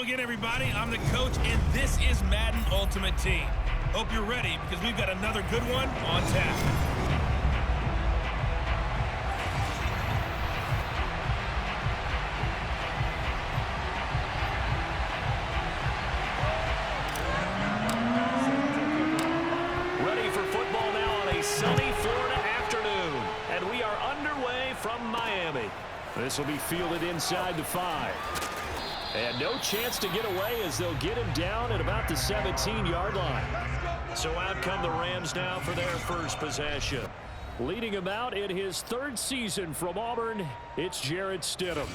again, everybody. I'm the coach, and this is Madden Ultimate Team. Hope you're ready, because we've got another good one on tap. Ready for football now on a sunny Florida afternoon. And we are underway from Miami. This will be fielded inside the 5. And no chance to get away as they'll get him down at about the 17-yard line. So out come the Rams now for their first possession. Leading him out in his 3rd season from Auburn, it's Jarrett Stidham.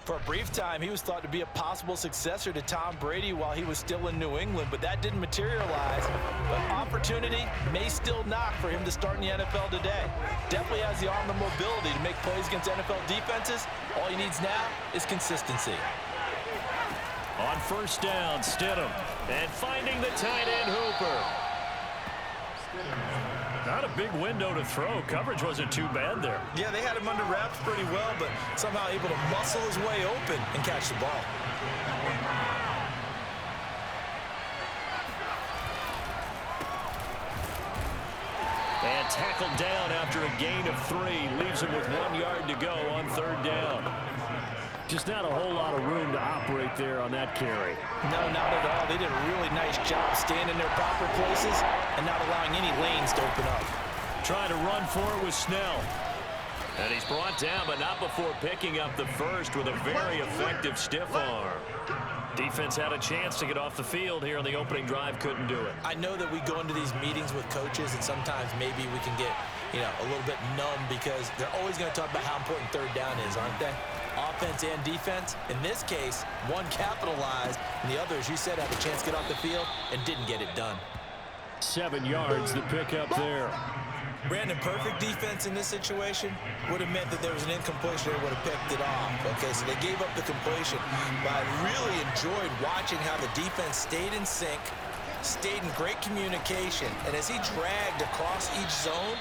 For a brief time, he was thought to be a possible successor to Tom Brady while he was still in New England, but that didn't materialize. But opportunity may still knock for him to start in the NFL today. Definitely has the arm and mobility to make plays against NFL defenses. All he needs now is consistency. On first down, Stidham. And finding the tight end, Hooper. Not a big window to throw. Coverage wasn't too bad there. Yeah, they had him under wraps pretty well, but somehow able to muscle his way open and catch the ball. And tackled down after a gain of 3. Leaves him with 1 yard to go on 3rd down. Just not a whole lot of room to operate there on that carry. No, not at all. They did a really nice job staying in their proper places and not allowing any lanes to open up. Trying to run for it with Snell. And he's brought down, but not before picking up the first with a very effective stiff arm. Defense had a chance to get off the field here on the opening drive, couldn't do it. I know that we go into these meetings with coaches, and sometimes maybe we can get, a little bit numb because they're always going to talk about how important 3rd down is, aren't they? Offense and defense. In this case, one capitalized, and the other, as you said, had a chance to get off the field and didn't get it done. 7 yards, the pickup there. Brandon, perfect defense in this situation would have meant that there was an incompletion. They would have picked it off. Okay, so they gave up the completion. But I really enjoyed watching how the defense stayed in sync, stayed in great communication. And as he dragged across each zone,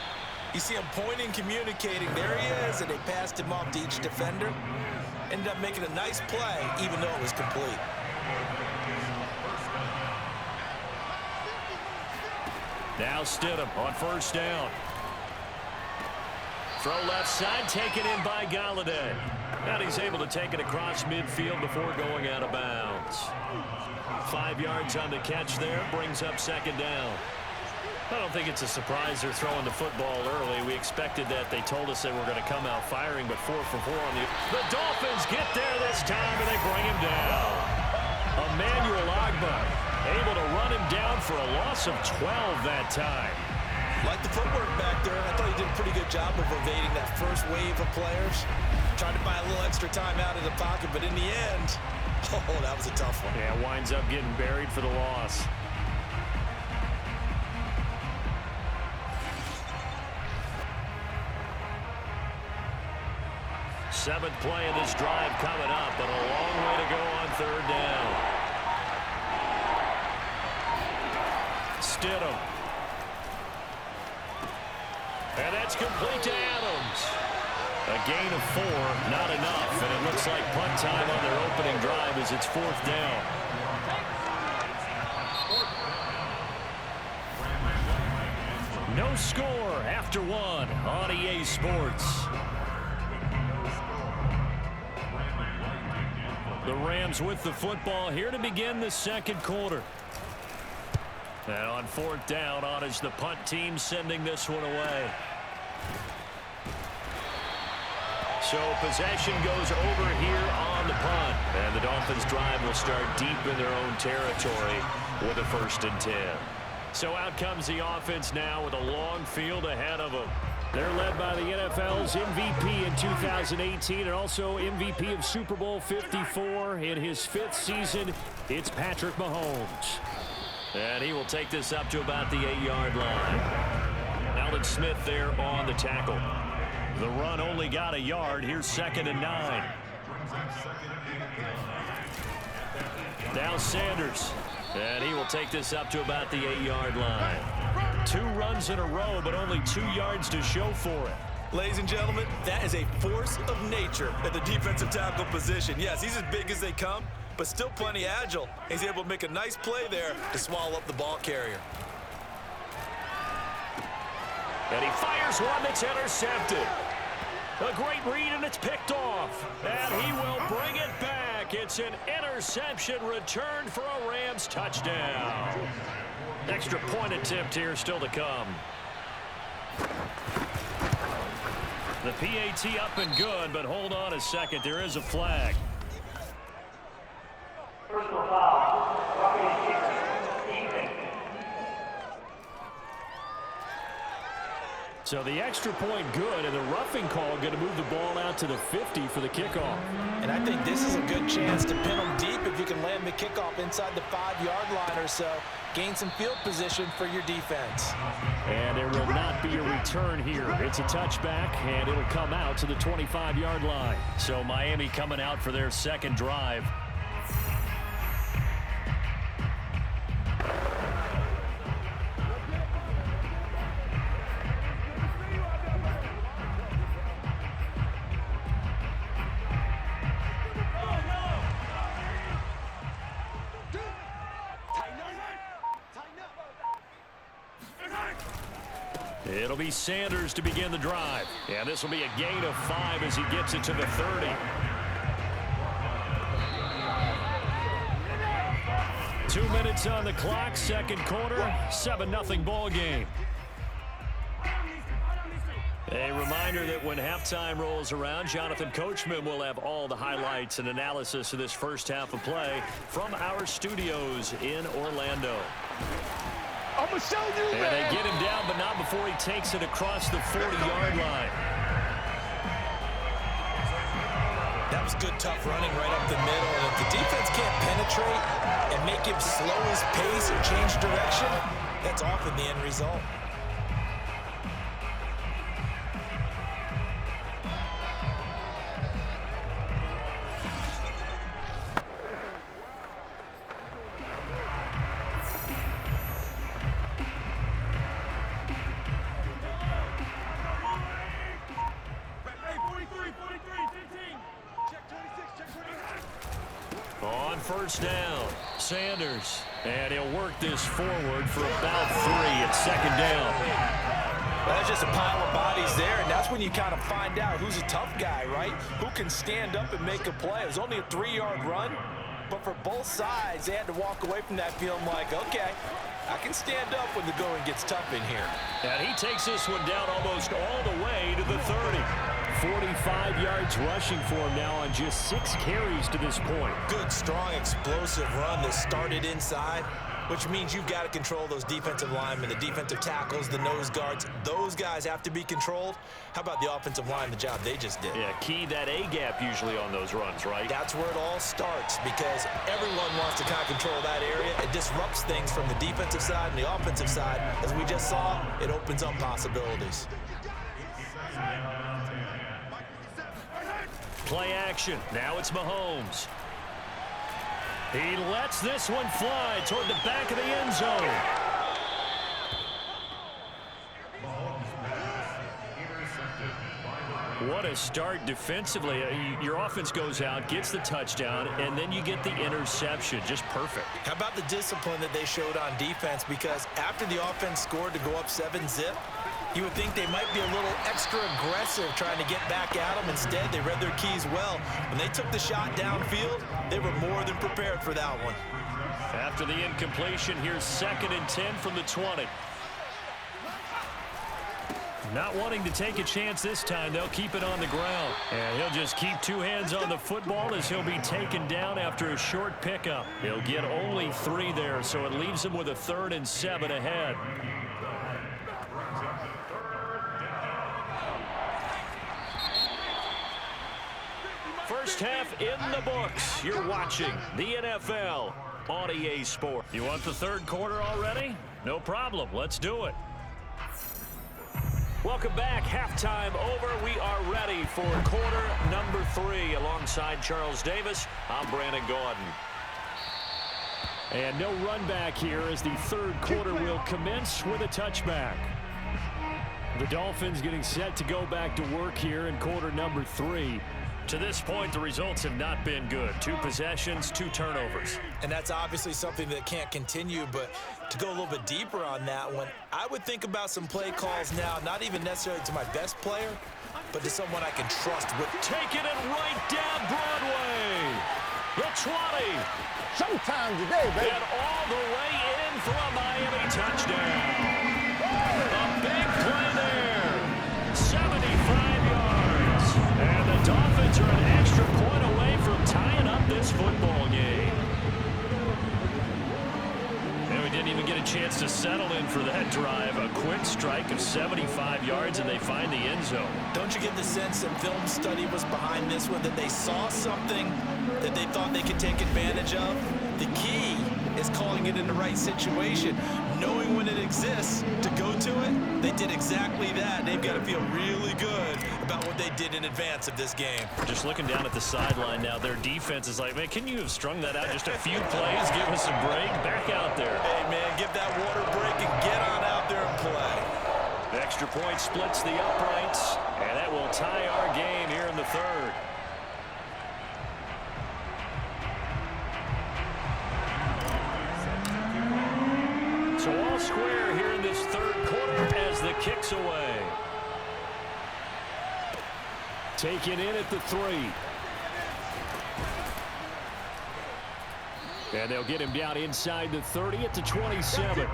you see him pointing, communicating. There he is, and they passed him off to each defender. Ended up making a nice play, even though it was complete. Now Stidham on first down. Throw left side, taken in by Galladay. And he's able to take it across midfield before going out of bounds. 5 yards on the catch there, brings up 2nd down. I don't think it's a surprise they're throwing the football early. We expected that. They told us they were going to come out firing, but 4 for 4 on the Dolphins get there this time, and they bring him down. Emmanuel Agba able to run him down for a loss of 12 that time. Like the footwork back there, I thought he did a pretty good job of evading that first wave of players. Tried to buy a little extra time out of the pocket, but in the end, that was a tough one. Yeah, winds up getting buried for the loss. Seventh play of this drive coming up, but a long way to go on 3rd down. Stidham. And that's complete to Adams. A gain of 4, not enough, and it looks like punt time on their opening drive as it's 4th down. No score after 1 on EA Sports. The Rams with the football here to begin the 2nd quarter. And on 4th down, on is the punt team sending this one away. So possession goes over here on the punt. And the Dolphins drive will start deep in their own territory with a 1st and 10. So out comes the offense now with a long field ahead of them. They're led by the NFL's MVP in 2018 and also MVP of Super Bowl 54 in his 5th season. It's Patrick Mahomes. And he will take this up to about the 8-yard line. Alden Smith there on the tackle. The run only got a yard. Here's 2nd and 9. Now Sanders. And he will take this up to about the 8-yard line. 2 runs in a row, but only 2 yards to show for it. Ladies and gentlemen, that is a force of nature at the defensive tackle position. Yes, he's as big as they come, but still plenty agile. He's able to make a nice play there to swallow up the ball carrier. And he fires one that's intercepted. A great read, and it's picked off. And he will bring it back. It's an interception returned for a Rams touchdown. Extra point attempt here still to come. The PAT up and good, but hold on a second. There is a flag. Personal foul. So the extra point good, and the roughing call going to move the ball out to the 50 for the kickoff. And I think this is a good chance to pin them deep if you can land the kickoff inside the 5-yard line or so. Gain some field position for your defense. And there will not be a return here. It's a touchback, and it'll come out to the 25-yard line. So Miami coming out for their second drive. It'll be Sanders to begin the drive. And this will be a gain of 5 as he gets it to the 30. Two minutes on the clock, second quarter, 7-0 ball game. A reminder that when halftime rolls around, Jonathan Coachman will have all the highlights and analysis of this first half of play from our studios in Orlando. I'm gonna show you, man. And they get him down, but not before he takes it across the 40-yard line. That was good, tough running right up the middle. And if the defense can't penetrate and make him slow his pace or change direction, that's often the end result. On first down, Sanders, and he'll work this forward for about 3 at second down. Well, there's just a pile of bodies there, and that's when you kind of find out who's a tough guy, right? Who can stand up and make a play. It was only a 3-yard run, but for both sides, they had to walk away from that feeling like, okay, I can stand up when the going gets tough in here. And he takes this one down almost all the way to the 30. 45 yards rushing for him now on just 6 carries to this point. Good, strong, explosive run that started inside, which means you've got to control those defensive linemen, the defensive tackles, the nose guards. Those guys have to be controlled. How about the offensive line, the job they just did? Yeah, key that A-gap usually on those runs, right? That's where it all starts, because everyone wants to kind of control that area. It disrupts things from the defensive side and the offensive side. As we just saw, it opens up possibilities. Play action. Now it's Mahomes. He lets this one fly toward the back of the end zone. What a start defensively. Your offense goes out, gets the touchdown, and then you get the interception. Just perfect. How about the discipline that they showed on defense? Because after the offense scored to go up 7-zip, you would think they might be a little extra aggressive trying to get back at them. Instead, they read their keys well. When they took the shot downfield, they were more than prepared for that one. After the incompletion, here's 2nd and 10 from the 20. Not wanting to take a chance this time, they'll keep it on the ground. And he'll just keep 2 hands on the football as he'll be taken down after a short pickup. He'll get only 3 there, so it leaves him with a 3rd and 7 ahead. First half in the books. You're watching the NFL on EA Sport. You want the 3rd quarter already? No problem. Let's do it. Welcome back. Halftime over. We are ready for quarter number 3. Alongside Charles Davis, I'm Brandon Gordon. And no run back here as the 3rd quarter will commence with a touchback. The Dolphins getting set to go back to work here in quarter number 3. To this point, the results have not been good. 2 possessions, 2 turnovers. And that's obviously something that can't continue, but to go a little bit deeper on that one, I would think about some play calls now, not even necessarily to my best player, but to someone I can trust with. Taking it right down Broadway. The 20. Showtime today, baby. And all the way in for a Miami touchdown. A big play there. 75 yards. And the Dolphins are an extra point away from tying up this football game. And we didn't even get a chance to settle in for that drive. A quick strike of 75 yards, and they find the end zone. Don't you get the sense that film study was behind this one, that they saw something that they thought they could take advantage of? The key is calling it in the right situation, knowing when it exists to go to it. They did exactly that. They've got to feel really good about what they did in advance of this game. Just looking down at the sideline now, their defense is like, man, can you have strung that out just a few plays? Give us a break. Back out there. Hey, man, give that water break and get on out there and play. The extra point splits the uprights, and that will tie our game here in the third. So all square here in this third quarter as the kick's away. Taken in at the 3. And they'll get him down inside the 30 at the 27.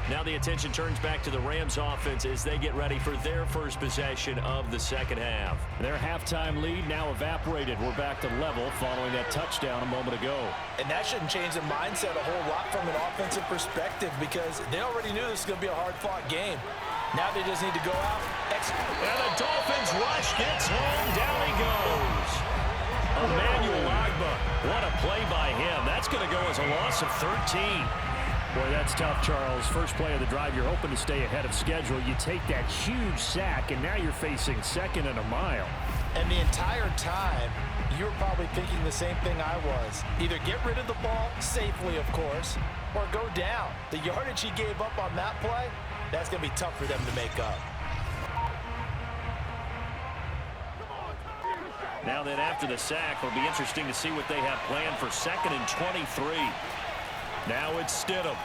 Now the attention turns back to the Rams offense as they get ready for their first possession of the second half. Their halftime lead now evaporated. We're back to level following that touchdown a moment ago. And that shouldn't change the mindset a whole lot from an offensive perspective, because they already knew this was going to be a hard-fought game. Now they just need to go out, execute. And the Dolphins rush gets home. Down he goes. Emmanuel Agba. What a play by him. That's going to go as a loss of 13. Boy, that's tough, Charles. First play of the drive, you're hoping to stay ahead of schedule. You take that huge sack, and now you're facing 2nd and a mile. And the entire time, you were probably thinking the same thing I was. Either get rid of the ball, safely, of course, or go down. The yardage he gave up on that play, that's going to be tough for them to make up. Now then, after the sack, it'll be interesting to see what they have planned for 2nd and 23. Now it's Stidham.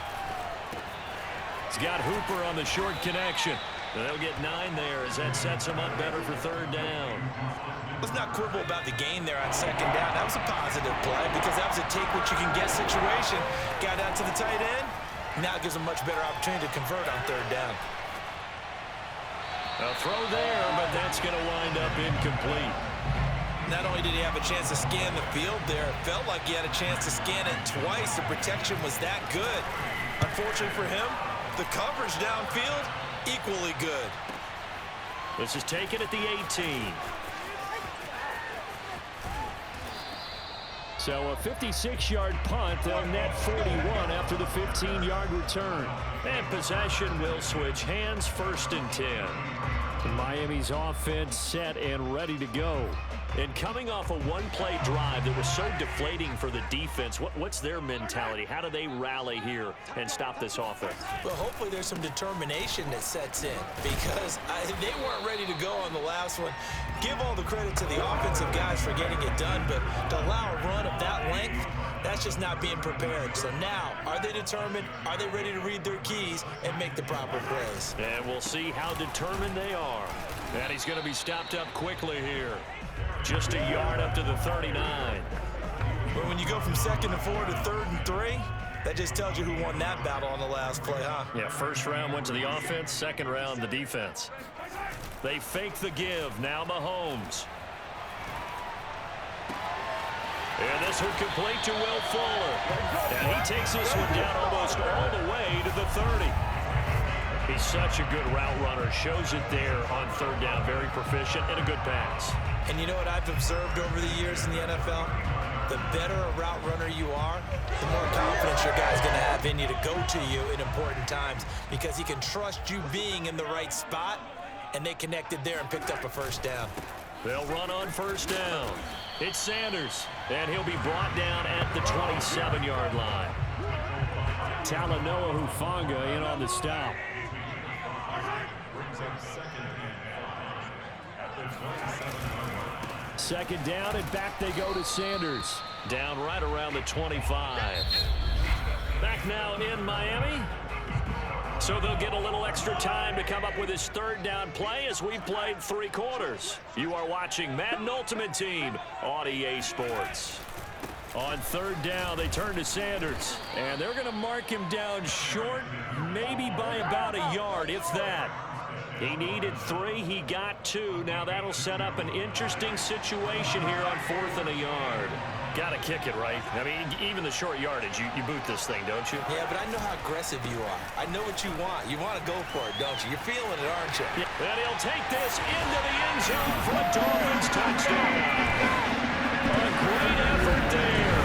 He's got Hooper on the short connection. They'll get 9 there as that sets him up better for 3rd down. Let's not quibble about the gain there on 2nd down. That was a positive play because that was a take-what-you-can-get situation. Got out to the tight end. Now it gives them much better opportunity to convert on 3rd down. A throw there, but that's going to wind up incomplete. Not only did he have a chance to scan the field there, it felt like he had a chance to scan it twice. The protection was that good. Unfortunately for him, the coverage downfield, equally good. This is taken at the 18. So a 56-yard punt. They'll net 41 after the 15-yard return. And possession will switch hands, 1st and 10. Miami's offense set and ready to go. And coming off a one-play drive that was so deflating for the defense, what's their mentality? How do they rally here and stop this offense? Well, hopefully there's some determination that sets in, because they weren't ready to go on the last one. Give all the credit to the offensive guys for getting it done, but to allow a run of that length, that's just not being prepared. So now, are they determined? Are they ready to read their keys and make the proper plays? And we'll see how determined they are. And he's going to be stopped up quickly here. Just a yard up to the 39. But when you go from 2nd and 4 to 3rd and 3, that just tells you who won that battle on the last play, huh? Yeah, first round went to the offense, second round the defense. They fake the give. Now Mahomes. And this will complete to Will Fuller. And he takes this one down almost all the way to the 30. He's such a good route runner. Shows it there on 3rd down. Very proficient and a good pass. And you know what I've observed over the years in the NFL? The better a route runner you are, the more confidence your guy's going to have in you to go to you in important times, because he can trust you being in the right spot, and they connected there and picked up a 1st down. They'll run on 1st down. It's Sanders, and he'll be brought down at the 27-yard line. Talanoa Hufanga in on the stop. Second down, and back they go to Sanders. Down right around the 25. Back now in Miami. So they'll get a little extra time to come up with his third down play as we've played 3 quarters. You are watching Madden Ultimate Team on EA Sports. On third down, they turn to Sanders, and they're going to mark him down short, maybe by about a yard, if that. He needed 3, he got 2. Now that'll set up an interesting situation here on 4th and a yard. Got to kick it, right? I mean, even the short yardage, you boot this thing, don't you? Yeah, but I know how aggressive you are. I know what you want. You want to go for it, don't you? You're feeling it, aren't you? Yeah. And he'll take this into the end zone for a Dolphins touchdown. A great effort there.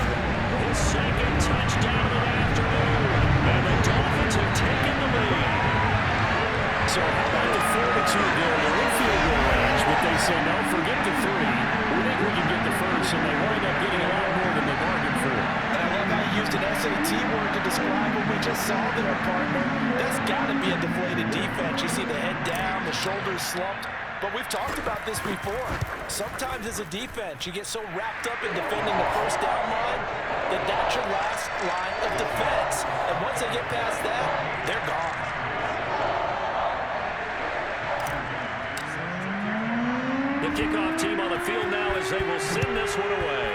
His second touchdown of the afternoon. And the Dolphins have taken the lead. So how about the fortitude there? They're in field goal range, but they say, no, forget the 3. We think we can get the first, and they wind up getting a lot more than they bargained for. And I love how you used an SAT word to describe what we just saw there, partner. That's got to be a deflated defense. You see the head down, the shoulders slumped. But we've talked about this before. Sometimes as a defense, you get so wrapped up in defending the first down line that that's your last line of defense. And once they get past that, they're gone. The kickoff team on the field now as they will send this one away.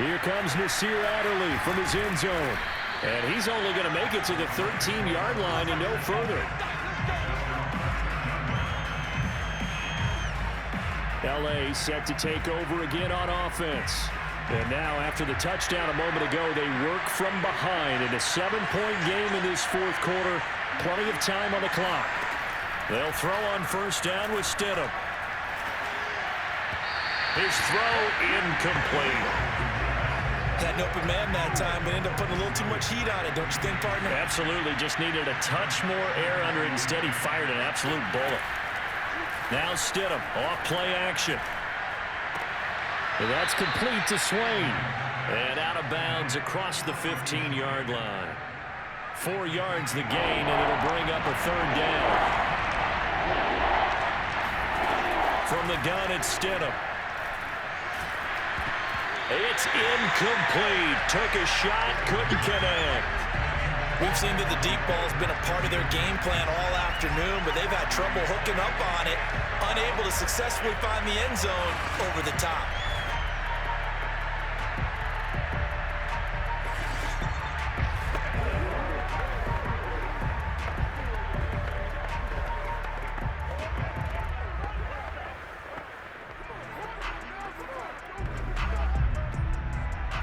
Here comes Nasir Adderley from his end zone. And he's only going to make it to the 13-yard line and no further. LA set to take over again on offense. And now after the touchdown a moment ago, they work from behind in a 7-point game in this 4th quarter. Plenty of time on the clock. They'll throw on first down with Stidham. His throw incomplete. Had an open man that time, but ended up putting a little too much heat on it, don't you think, partner? Absolutely. Just needed a touch more air under it. Instead, he fired an absolute bullet. Now Stidham off play action. And that's complete to Swain. And out of bounds across the 15-yard line. 4 yards the gain, and it'll bring up a 3rd down. From the gun, it's Stidham. It's incomplete. Took a shot, couldn't connect. We've seen that the deep ball's been a part of their game plan all afternoon, but they've had trouble hooking up on it, unable to successfully find the end zone over the top.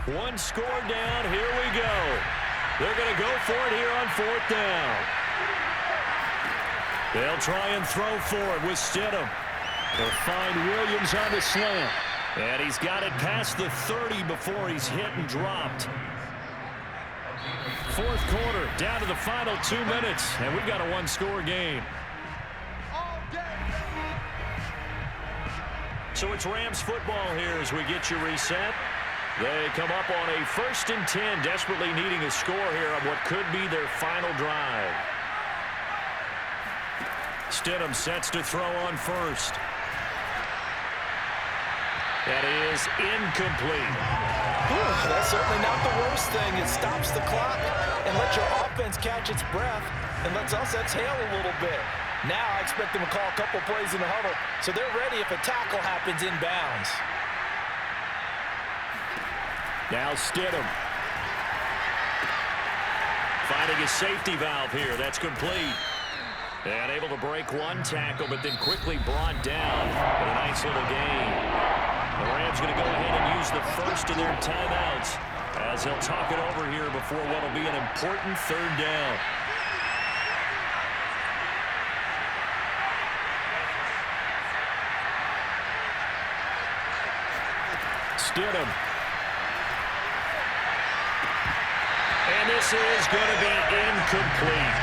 One score down. Here we go. They're going to go for it here on 4th down. They'll try and throw for it with Stidham. They'll find Williams on the slant. And he's got it past the 30 before he's hit and dropped. 4th quarter, down to the final 2 minutes. And we've got a 1-score game. So it's Rams football here as we get you reset. They come up on a 1st and 10, desperately needing a score here on what could be their final drive. Stidham sets to throw on first. That is incomplete. That's certainly not the worst thing. It stops the clock and lets your offense catch its breath and lets us exhale a little bit. Now I expect them to call a couple plays in the huddle so they're ready if a tackle happens inbounds. Now Stidham. Finding a safety valve here. That's complete. And able to break one tackle, but then quickly brought down. But a nice little gain. The Rams going to go ahead and use the first of their timeouts as they'll talk it over here before what will be an important 3rd down. Stidham. And this is going to be incomplete.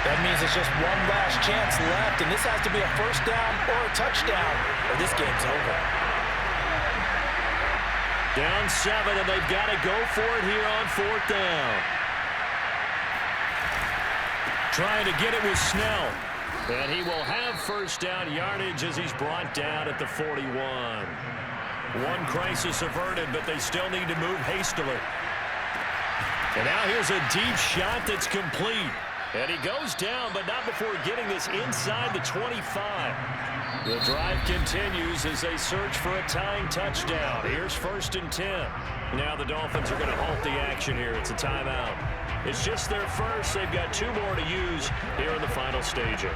That means it's just one last chance left, and this has to be a first down or a touchdown, or this game's over. Down 7, and they've got to go for it here on 4th down. trying to get it with Snell. And he will have first down yardage as he's brought down at the 41. One crisis averted, but they still need to move hastily. And now here's a deep shot that's complete. And he goes down, but not before getting this inside the 25. The drive continues as they search for a tying touchdown. Here's 1st and 10. Now the Dolphins are going to halt the action here. It's a timeout. It's just their first. They've got 2 more to use here in the final stages.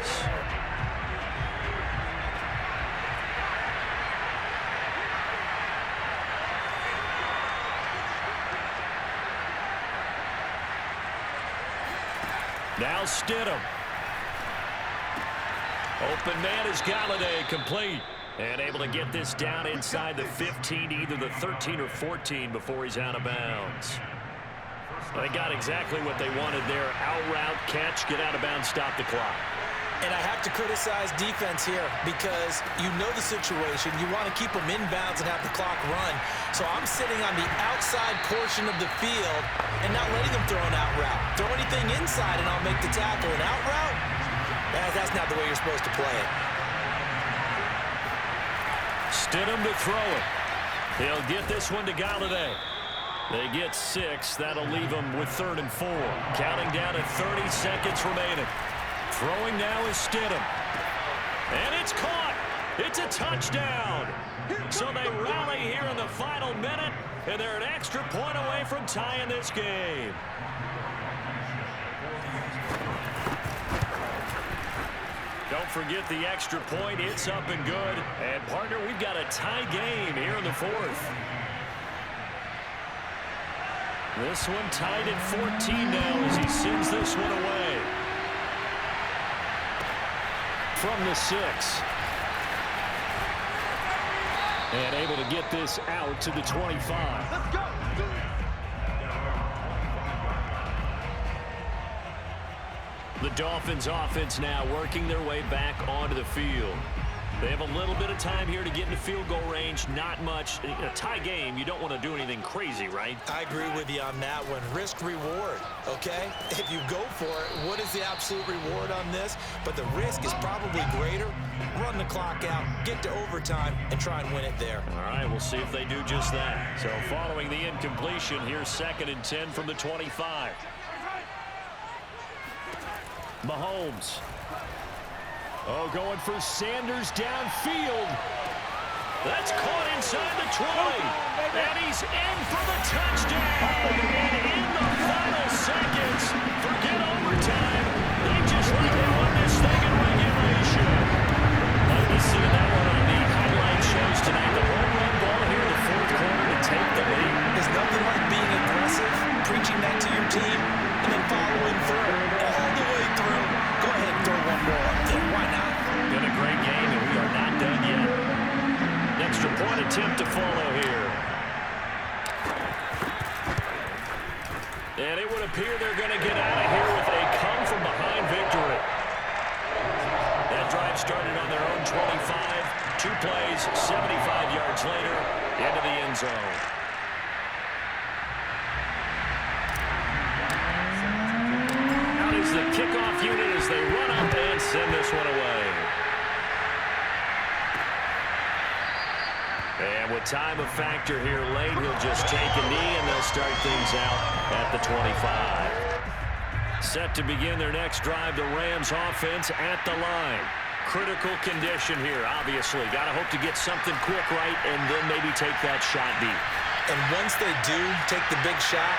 Now Stidham. Open man is Galladay, complete. And able to get this down inside the 15, either the 13 or 14 before he's out of bounds. They got exactly what they wanted there. Out route, catch, get out of bounds, stop the clock. And I have to criticize defense here because you know the situation. You want to keep them inbounds and have the clock run. So I'm sitting on the outside portion of the field and not letting them throw an out route. Throw anything inside and I'll make the tackle. An out route? That's not the way you're supposed to play it. Stidham to throw it. He'll get this one to Galladay. They get 6. That'll leave them with 3rd and 4. Counting down at 30 seconds remaining. Throwing now is Stidham. And it's caught. It's a touchdown. So they rally here in the final minute, and they're an extra point away from tying this game. Don't forget the extra point. It's up and good. And, partner, we've got a tie game here in the 4th. This one tied at 14 now as he sends this one away. From the 6. And able to get this out to the 25. Let's go. The Dolphins offense now working their way back onto the field. They have a little bit of time here to get into field goal range. Not much. In a tie game, you don't want to do anything crazy, right? I agree with you on that one. Risk-reward, okay? If you go for it, what is the absolute reward on this? But the risk is probably greater. Run the clock out, get to overtime, and try and win it there. All right, we'll see if they do just that. So following the incompletion, here's 2nd and 10 from the 25. Mahomes. Oh, going for Sanders downfield. That's caught inside the 20. And he's in for the touchdown. And in the final seconds, forget overtime. They just let him win this thing in regulation. Like we see that one on the highlight shows tonight. The home run ball here in the 4th quarter to take the lead. There's nothing like being aggressive, preaching that to your team, and then following through all the way through. Go ahead and throw one more up there. Why not? Been a great game, and we are not done yet. Extra point attempt to follow here. And it would appear they're going to get out of here with a come-from-behind victory. That drive started on their own 25. 2 plays, 75 yards later, into the end zone. Out is the kickoff unit as they run up and send this one away. And with time a factor here late, he'll just take a knee and they'll start things out at the 25. Set to begin their next drive, the Rams offense at the line. Critical condition here, obviously. Got to hope to get something quick right and then maybe take that shot deep. And once they do take the big shot,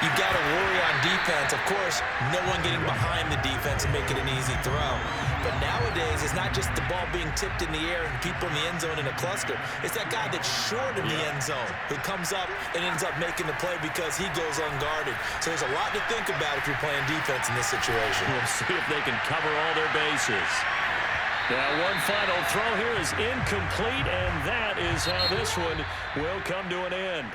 you've got to worry on defense. Of course, no one getting behind the defense and making an easy throw. But nowadays, it's not just the ball being tipped in the air and people in the end zone in a cluster. It's that guy that's short in the end zone who comes up and ends up making the play because he goes unguarded. So there's a lot to think about if you're playing defense in this situation. We'll see if they can cover all their bases. Now, one final throw here is incomplete, and that is how this one will come to an end.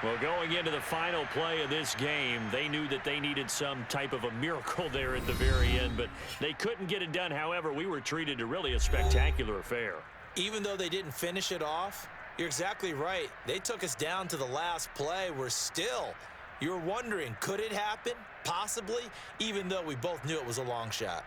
Well, going into the final play of this game, they knew that they needed some type of a miracle there at the very end, but they couldn't get it done. However, we were treated to really a spectacular affair. Even though they didn't finish it off, you're exactly right. They took us down to the last play. We're still You're wondering, could it happen? Possibly, even though we both knew it was a long shot.